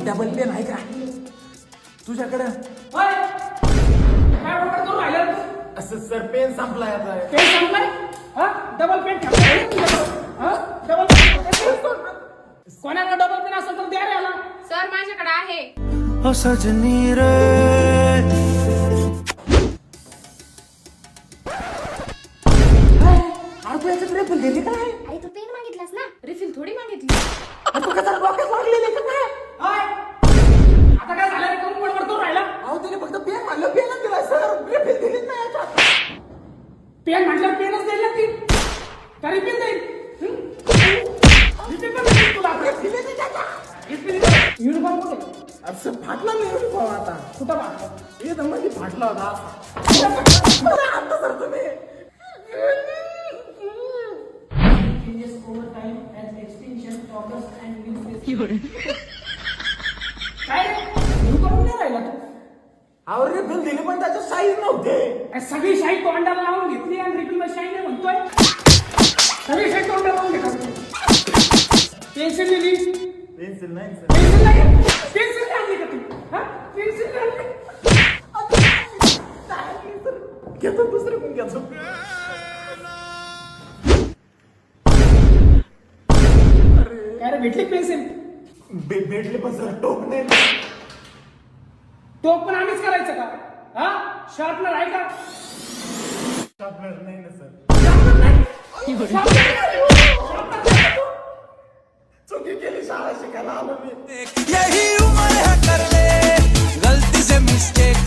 Double pen आहे का तुझ्याकडे? काय ऑर्डर करून राहिला तू? असं सर पेन संपलाय आता. पेन संपलाय? हा डबल पेन ठेवला. हा डबल पेन कोणाला डबल पेन असेल तर द्या रे याला. सर माझ्याकडे आहे. ओ सजनी रे याच्यात रिफिल दिली काय? अरे तू पेन मागितलास ना, रिफिल थोडी मागितली. तू कसा डोक्यात लागलेली का काय? आता काय झालं रे? करून बडबड करून राहिला. अहो तिने फक्त पेन म्हणलं पेनच दिला सर, रिफिल दिलीच नाही याच्यात. पेन म्हटलं पेनच देईल ना ती. तरी पेन देईल. युनिफॉर्म कुठे? असं फाटला नाही युनिफॉर्म आता. कुठं बाळा? हे तर मध्ये फाटला होता आता सर तुम्ही. काय रे? युनिफॉर्म नाही राहिला तू. अहो रिफिल दिली पण त्याच्यात साईज नव्हते. सगळी शाही तोंडाला लावून घेतली आणि रिफिल मध्ये शाही नाही म्हणतोय. सगळी शाही तोंडाला लावून घेतात. पेन्सिल दिली. पेन्सिल नाही सर. पेन्सिल नाही. पेन्सिल नाही आणली का तू? हा पेन्सिल नाही आणली. घेतो दुसरे पण घेतो. काय रे भेटली पेन्सिल? भेटले पण सर टोक नाही. टोक पण आम्हीच करायचं का? हा शार्पनर आहे का? शार्पनर नाही ना सर. शार्पनर नाही. शार्पनर नाही. चुकी केली शाळा शिकायला आलो मी. यही उम्र है कर ले गलती से मिस्टेक